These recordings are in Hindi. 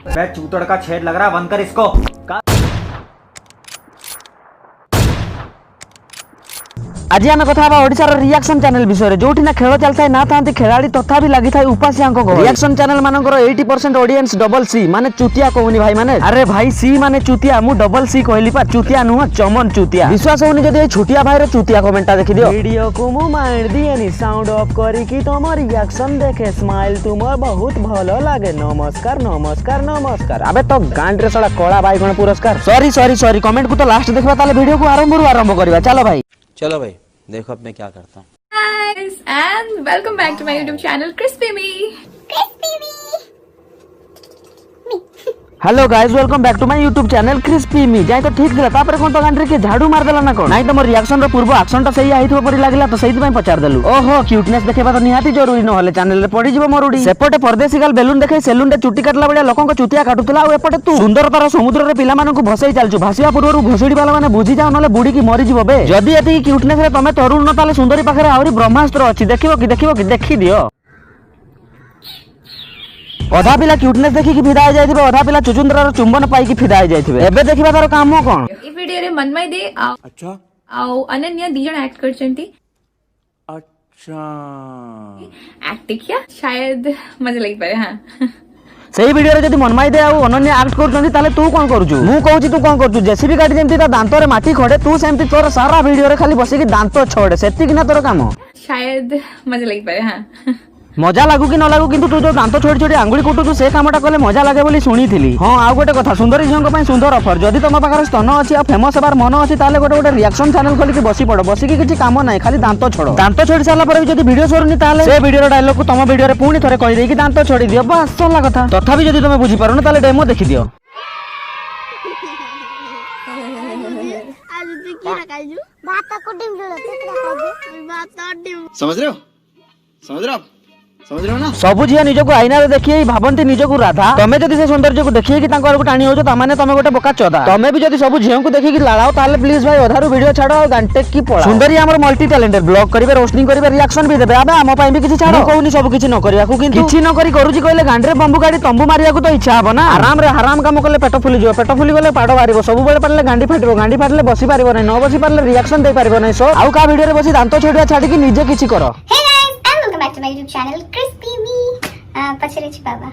बे चूतड़ का छेद लग रहा, बंद कर इसको। आज आम कथा ओडिशार रिएक्शन चैनल विषय जो खेल चलता है ना था खेलाड़ी तथा भी लगी था उपासिया रिएक्शन चैनल मानकर 80% ऑडियंस डबल सी माने चुतिया कहूनी भाई माने। अरे भाई सी माने चुतिया, मु डबल सी कहली पा, चुतिया नुह चमन चुतिया। विश्वास होनी जदि छुटिया भाई रे चुतिया कमेंटा देखि दियो। वीडियो को मु मार दिएनी साउंड ऑफ करी कि तुम रिएक्शन देखे स्माइल तुमर बहुत भलो लागे। नमस्कार नमस्कार नमस्कार। अबे तो गांड रे सड़ा कोला भाई गण पुरस्कार। सॉरी सॉरी सॉरी, कमेंट को तो लास्ट देखबा ताले वीडियो को आरंभ करबा। चलो भाई देखो अब मैं क्या करता हूँ। Guys, and welcome back to my YouTube channel, Crispy Me. Hello guys, welcome back to my YouTube channel crispy me. जाय तो ठीक दिला तापर कोन तो गांडरे के झाड़ू मार देला ना कोन नाही तो मोर रिएक्शन रो पूर्व एक्शन तो सही आइथबो परि लागला तो सही पय पचार देलु। ओहो क्यूटनेस देखेबा तो निहाती जरूरी न होले चैनल रे पड़ी जीवो मोरुडी। सेपटे परदेसी गाल बेलून देखे सेलून रे चुटी काटला बडिया लोकन को चुतिया काटुतला आ एपटे तू सुंदरतार समुद्र रे पिला मानन को भसई चालचु। भासिया पूर्वरु भोसडी वाला माने बुझी जाओ नले बुडी की मरि जीवो बे। जदी एती क्यूटनेस रे तमे तरुण न ताले सुंदरी पाखरे आउरी ब्रह्मास्त्र अछि। देखिबो कि देखि दियो। अधा पिला क्यूटनेस देखि कि फिदा जायथिबे, अधा पिला चुचुंदरार चुंबन पाई कि फिदा जायथिबे। एबे देखिबा तार काम कोन। ए वीडियो रे मनमय दे अच्छा आउ अनन्या दी जण एक्ट करचंती। अच्छा एक्ट किया शायद मजा लगी पारे। हां सेही वीडियो रे जदी मनमाई दे आ अनन्या एक्ट करचंती ताले तू कोन करूचु? मु कहूची तू कोन करूचु? जेसीबी गाडी जेमती ता दांत रे माटी खडे तू सेमती तोर सारा वीडियो रे खाली बसी कि दांत छोड़े सेती कि ना तोर काम। शायद मजा लगी पारे। हां मजा लागू कि न लागू किंतु तू जो दांत छोड़ी छोड़ी आंगुली कुटुचु से कामटा कले मजा लागे बोली सुनीथिली। हां आ गोटे कथा, सुंदरी झियों पय सुंदर ऑफर। जदी तम पाखर स्तन अछि आ फेमस हेबार मन अछि ताले गोटे रिएक्शन चैनल खोली कि बसी पड़ो। बसी कि किछि काम नाही, खाली दांत छोड़ो। दांत छोड़ी साला पर भी जदी वीडियो सरुनी ताले से वीडियो रो डायलॉग को तम वीडियो रे पुणी थरे कहि देई कि दांत छोड़ी दियो, बस सरला कथा। तथापि जदी तमे बुझी पारो न ताले डेमो देखि दियो। समझ रहे हो समझ रहे हो ना। सबु झिया निजको आईना रे देखिए भाबंती निजको राधा। तमे जदी से सौंदर्य को देखिए कि तांको आरको टाणी होजो तामाने तमे गोटे बोका चोदा। तमे भी जदी सबु झियों को देखि कि लालाओ ताले प्लीज भाई अधारु वीडियो छाड़ो और घंटे की पळा। सुंदरी हमर मल्टी टैलेंटेड ब्लॉग करिवे, रोस्टिंग करिवे, रिएक्शन भी देबे। आबे हम पई भी किछि छाड़ो कहूनी सब किछि न करिया को किंतु किछि न करी करूची कहले गांडरे बंबू गाडी तंबू मारिया को तो इच्छा हबो ना। आराम रे हराम काम करले पेट फुली जो, पेट फुली गले पाडो मारिबो। सब बेले पड़ले गांडी फाटिबो, गांडी फाटले बसी पारिबो नै, न बसी पारले रिएक्शन दे पारिबो नै। सो आउ का वीडियो रे बसी दांत छोड़िया छाडी कि निजे किछि करो। Hey guys, and welcome back to my YouTube channel, Crispy Me. पछरे छी बाबा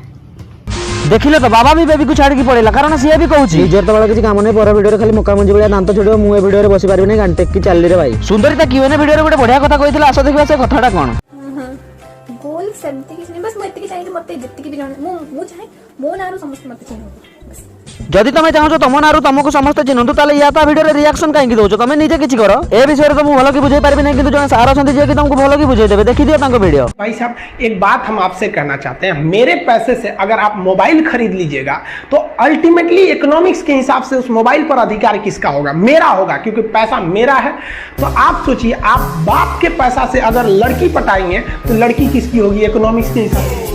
देखिले तो बाबा भी बेबी को छाड़ की पड़ेला कारण सीए भी कहूची निजर तो बड़ा किछि काम नै। पर वीडियो रे खाली मक्का मंजी बळिया दांत छोड़ियो, मु ए वीडियो रे बसी पारिबो नै, घंटे की चालली रे भाई। सुंदरी ता क्यूएन वीडियो रे गोटे बढ़िया कथा कहितला, आसो देखिबा से कथाटा कोन। गोल सेमती किछ नै, बस मो एत्ते चाहिए मते जत्ते भी जान मो चाहे मो नारो समस्त मते चाहिए। जदि तमे चाहो तम नारु तुमको समस्त चिन्हतु ताले या ता वीडियो रे रिएक्शन काहे दोछ? तमे निजे किछि करो। ए विषय रे तो मु भलो की बुझाई पारबी नै, किंतु जने सार अछंती जे कि तुमको भलो की बुझाई देबे। देखि दियो तांको वीडियो। भाई साहब एक बात हम आपसे कहना चाहते हैं, मेरे पैसे से अगर आप मोबाइल खरीद लीजिएगा तो अल्टीमेटली इकोनॉमिक्स के हिसाब से उस मोबाइल पर अधिकार किसका होगा? मेरा होगा, क्योंकि पैसा मेरा है। तो आप सोचिए, आप बाप के पैसा से अगर लड़की पटाएंगे तो लड़की किसकी होगी इकोनॉमिक्स के हिसाब से?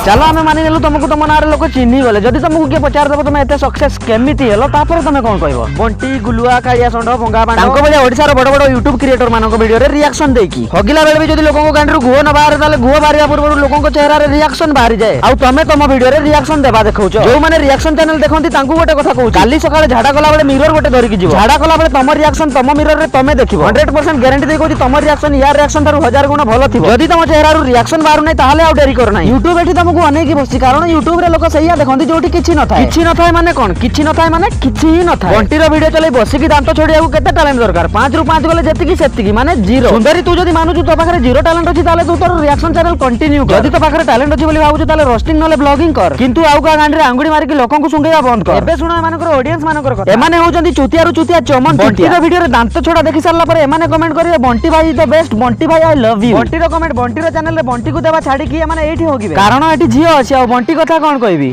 चलो आमे मानि नेलु तुमको तुम नारे लोक चिन्ही गले। जदि तुमको के पचार देबो तुम एते सक्सेस केमिति हेलो तापर तुम कोन कहबो? बंटी गुलुआ काया संड भंगा बांड तांको बले ओडिसा रो बड़ बड़ यूट्यूब क्रिएटर मानको वीडियो रे रिएक्शन देकी हगिला बेले भी जदि लोकन को गांडरू गुहो न बाहर ताले गुहो बारिया पूर्व लोकन को चेहरा रे रिएक्शन बाहरी जाए। आ तमे तुम वीडियो रे रिएक्शन देबा देखौछो। जो माने रिएक्शन चैनल देखंती तांको गोटे कथा कहू, काली सकाळे झाडा कला बेले मिरर गोटे धरि की जीव, झाडा कला बेले तम रिएक्शन तम मिरर रे तमे देखिबो। 100% गारंटी दे कहू तम रिएक्शन यार रिएक्शन तारु 1000 गुण भलो थिबो। जदि तम चेहरा रो रिएक्शन बाहरु नै ताहाले आ डेरी कर नै। यूट्यूब एठी तुमको अनेक बसी कारण यूट्यूब रे लोक सहीया देखंती जोटी किछि न थाए माने कोन किछि न थाए माने किछि ही न थाए। बंटी रो वीडियो चलै बसी की दांत छोड़िया को केते टैलेंट दरकार? 5 रु 5 गले जेति की सेति की माने जीरो। सुंदरी तू जदी मानुचु तो पाखरे जीरो टैलेंट अछि ताले तू तोर रिएक्शन चैनल कंटिन्यू कर। जदी तो पाखरे टैलेंट अछि बोली भाबुचु ताले रोस्टिंग नले ब्लॉगिंग कर, किंतु आउ का गांडी रे आंगुडी मारी की लोकन को सुंगेया बंद कर। एबे सुनो एमानकर ऑडियंस मानकर कथा। एमाने होचंदी चुतिया रु चुतिया चमन। बंटी रो वीडियो रे दांत छोड़ा देखि सारला पर एमाने कमेंट करिवे बंटी भाई इज द बेस्ट, बंटी भाई आई लव यू। बंटी रो कमेंट बंटी रो चैनल रे बंटी को देबा छाडी की एमाने एठी होगिबे कारण एठी झियो अछि। आ बंटी कथा कोन कहबी?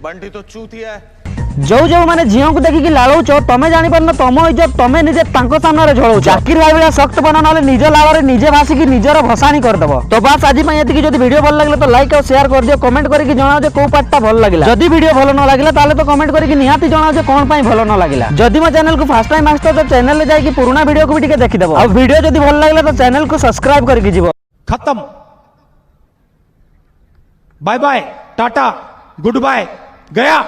बंटी तो चूतिया है। जो जो माने झियों को देखि कि लाळौच तमे जानि पर न तम इज्जत तमे निजे तांको सामने रे झळौच। जाकिर भाई बळा सख्त बना नले निजे लाळ रे निजे भासी की निजर भसानी कर दबो। तो बस आज पई एति की जदी वीडियो भल लागले तो लाइक और शेयर कर दियो, कमेंट करि कि जणाओ जे को पार्टटा भल लागिला। जदी वीडियो भल न लागिला ताले तो कमेंट करि कि निहाती जणाओ जे कोन पई भल न लागिला। जदी मो चैनल को फर्स्ट टाइम आस्तो तो चैनल ले जाई कि पुराना वीडियो को भी टिके देखि देबो। अब वीडियो जदी भल लागला तो चैनल को सब्सक्राइब करि कि जीवो। खत्म, bye bye. Tata good bye गया।